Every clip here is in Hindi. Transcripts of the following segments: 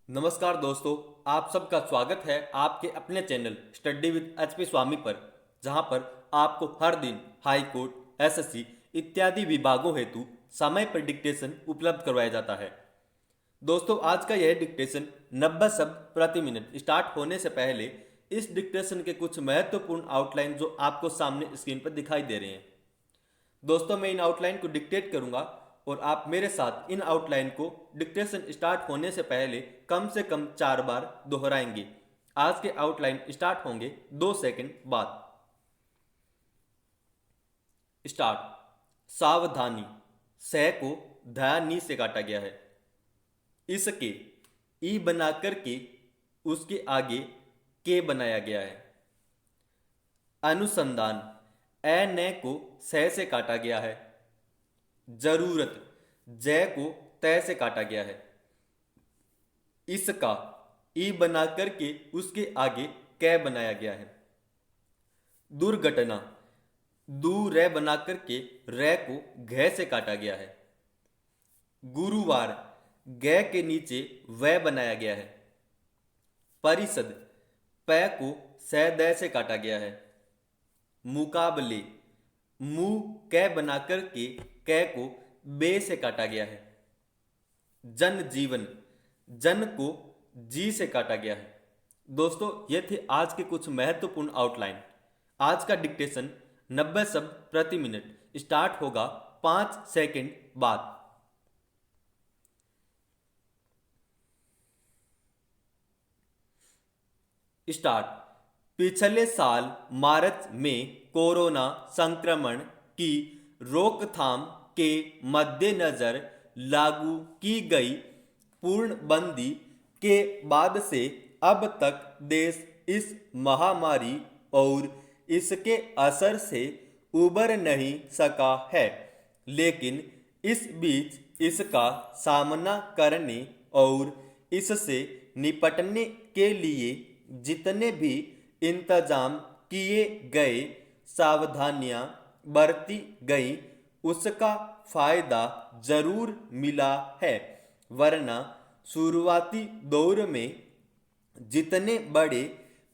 नमस्कार दोस्तों, आप सबका स्वागत है आपके अपने चैनल स्टडी विद एचपी स्वामी पर, जहां पर आपको हर दिन हाई कोर्ट, एसएससी इत्यादि विभागों हेतु समय पर डिक्टेशन उपलब्ध करवाया जाता है। दोस्तों, आज का यह डिक्टेशन 90 शब्द प्रति मिनट स्टार्ट होने से पहले इस डिक्टेशन के कुछ महत्वपूर्ण आउटलाइन जो आपको सामने स्क्रीन पर दिखाई दे रहे हैं। दोस्तों, मैं इन आउटलाइन को डिक्टेट करूंगा और आप मेरे साथ इन आउटलाइन को डिक्टेशन स्टार्ट होने से पहले कम से कम 4 बार दोहराएंगे। आज के आउटलाइन स्टार्ट होंगे 2 सेकंड बाद। स्टार्ट। सावधानी। सह को ध्यान नी से काटा गया है। इसके ई बनाकर के उसके आगे के बनाया गया है। अनुसंधान। ए न को सह से काटा गया है। जरूरत। जय को तय से काटा गया है। इसका ई बनाकर के उसके आगे कै बनाया गया है। दुर्घटना। दू रे बनाकर के रे को घ से काटा गया है। गुरुवार। ग के नीचे वह बनाया गया है। परिषद। पै को सह से काटा गया है। मुकाबले। मुंह कै बनाकर के कै को बे से काटा गया है। जन जीवन। जन को जी से काटा गया है। दोस्तों, ये थे आज के कुछ महत्वपूर्ण आउटलाइन। आज का डिक्टेशन 90 शब्द प्रति मिनट स्टार्ट होगा 5 सेकंड बाद। स्टार्ट। पिछले साल मार्च में कोरोना संक्रमण की रोकथाम के मद्देनजर लागू की गई पूर्णबंदी के बाद से अब तक देश इस महामारी और इसके असर से उबर नहीं सका है, लेकिन इस बीच इसका सामना करने और इससे निपटने के लिए जितने भी इंतजाम किए गए, सावधानियां बरती गई, उसका फायदा जरूर मिला है। वरना शुरुआती दौर में जितने बड़े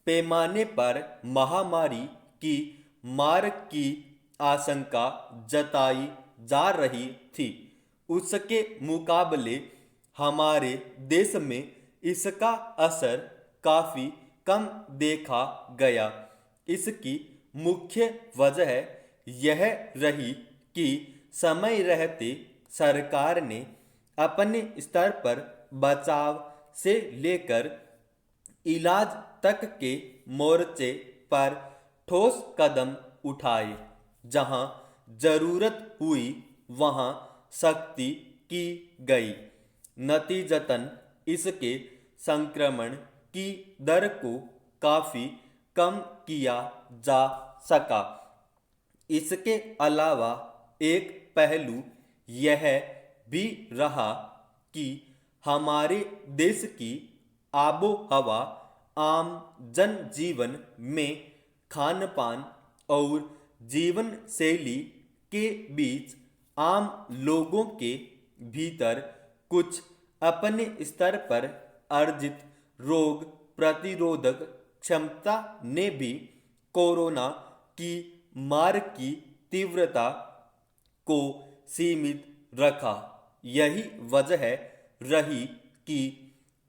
पैमाने पर महामारी की मार की आशंका जताई जा रही थी, उसके मुकाबले हमारे देश में इसका असर काफ़ी कम देखा गया। इसकी मुख्य वजह यह रही कि समय रहते सरकार ने अपने स्तर पर बचाव से लेकर इलाज तक के मोर्चे पर ठोस कदम उठाए। जहां जरूरत हुई वहां सख्ती की गई। नतीजतन इसके संक्रमण की दर को काफ़ी कम किया जा सका। इसके अलावा एक पहलू यह भी रहा कि हमारे देश की आबो हवा आम जनजीवन में खान पान और जीवन शैली के बीच आम लोगों के भीतर कुछ अपने स्तर पर अर्जित रोग प्रतिरोधक क्षमता ने भी कोरोना की मार की तीव्रता को सीमित रखा। यही वजह रही कि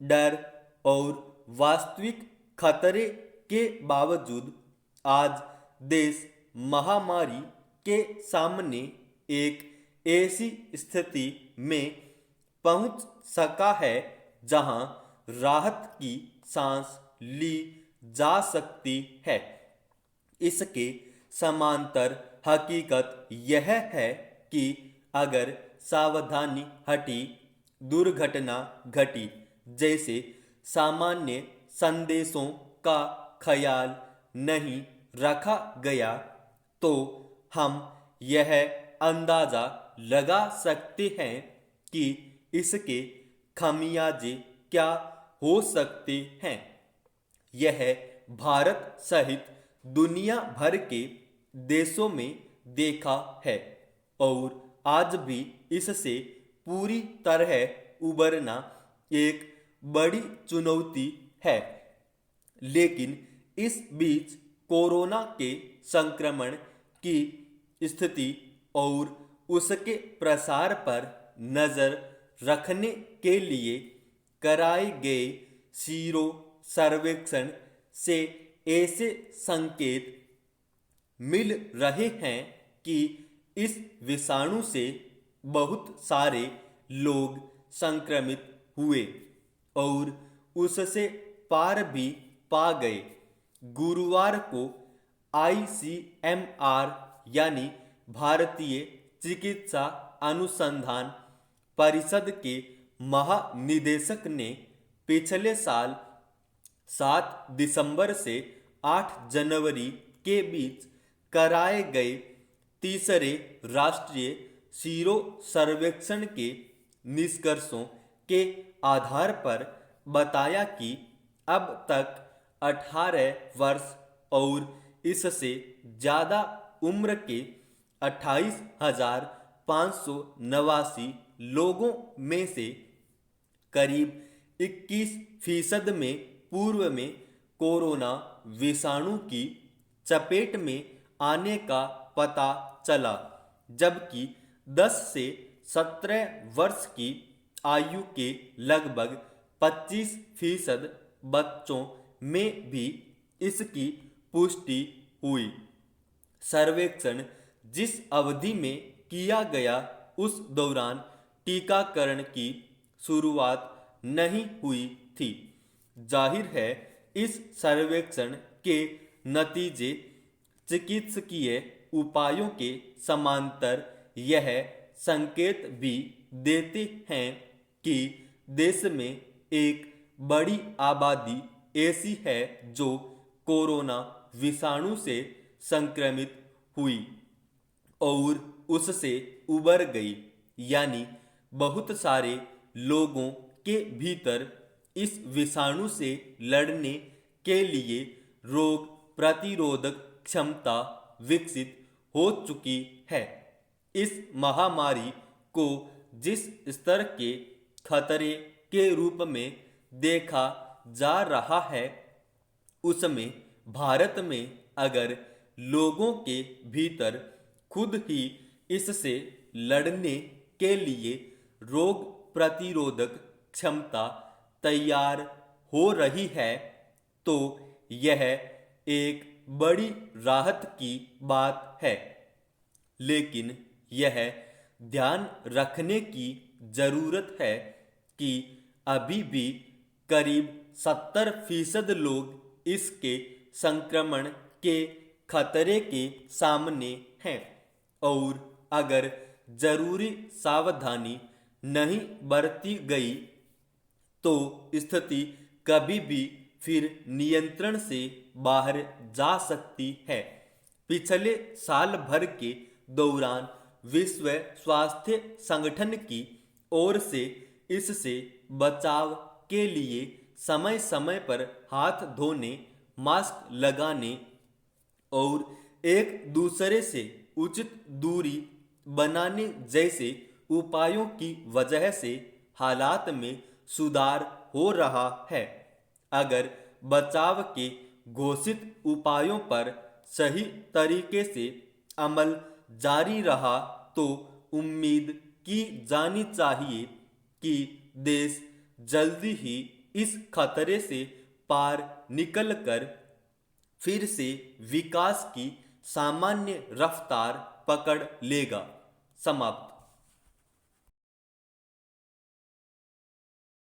डर और वास्तविक खतरे के बावजूद आज देश महामारी के सामने एक ऐसी स्थिति में पहुंच सका है जहां राहत की सांस ली जा सकती है। इसके समांतर हकीकत यह है कि अगर सावधानी हटी, दुर्घटना घटी जैसे सामान्य संदेशों का ख्याल नहीं रखा गया, तो हम यह अंदाजा लगा सकते हैं कि इसके खमियाजे क्या हो सकते हैं। यह भारत सहित दुनिया भर के देशों में देखा है और आज भी इससे पूरी तरह उबरना एक बड़ी चुनौती है। लेकिन इस बीच कोरोना के संक्रमण की स्थिति और उसके प्रसार पर नज़र रखने के लिए कराए गए सीरो सर्वेक्षण से ऐसे संकेत मिल रहे हैं कि इस विषाणु से बहुत सारे लोग संक्रमित हुए और उससे पार भी पा गए। गुरुवार को ICMR यानी भारतीय चिकित्सा अनुसंधान परिषद के महानिदेशक ने पिछले साल 7 दिसंबर से 8 जनवरी के बीच कराए गए तीसरे राष्ट्रीय सीरो सर्वेक्षण के निष्कर्षों के आधार पर बताया कि अब तक 18 वर्ष और इससे ज़्यादा उम्र के 28,589 लोगों में से करीब 21% में पूर्व में कोरोना विषाणु की चपेट में आने का पता चला, जबकि 10 से 17 वर्ष की आयु के लगभग 25% बच्चों में भी इसकी पुष्टि हुई। सर्वेक्षण जिस अवधि में किया गया उस दौरान टीकाकरण की शुरुआत नहीं हुई थी। जाहिर है इस सर्वेक्षण के नतीजे चिकित्सकीय उपायों के समांतर यह संकेत भी देते हैं कि देश में एक बड़ी आबादी ऐसी है जो कोरोना विषाणु से संक्रमित हुई और उससे उबर गई, यानी बहुत सारे लोगों के भीतर इस विषाणु से लड़ने के लिए रोग प्रतिरोधक क्षमता विकसित हो चुकी है। इस महामारी को जिस स्तर के खतरे के रूप में देखा जा रहा है, उसमें भारत में अगर लोगों के भीतर खुद ही इससे लड़ने के लिए रोग प्रतिरोधक क्षमता तैयार हो रही है, तो यह एक बड़ी राहत की बात है। लेकिन यह ध्यान रखने की जरूरत है कि अभी भी करीब 70% लोग इसके संक्रमण के खतरे के सामने हैं और अगर जरूरी सावधानी नहीं बरती गई तो स्थिति कभी भी फिर नियंत्रण से बाहर जा सकती है। पिछले साल भर के दौरान विश्व स्वास्थ्य संगठन की ओर से इससे बचाव के लिए समय समय पर हाथ धोने, मास्क लगाने और एक दूसरे से उचित दूरी बनाने जैसे उपायों की वजह से हालात में सुधार हो रहा है। अगर बचाव के घोषित उपायों पर सही तरीके से अमल जारी रहा तो उम्मीद की जानी चाहिए कि देश जल्दी ही इस खतरे से पार निकलकर फिर से विकास की सामान्य रफ्तार पकड़ लेगा। समाप्त।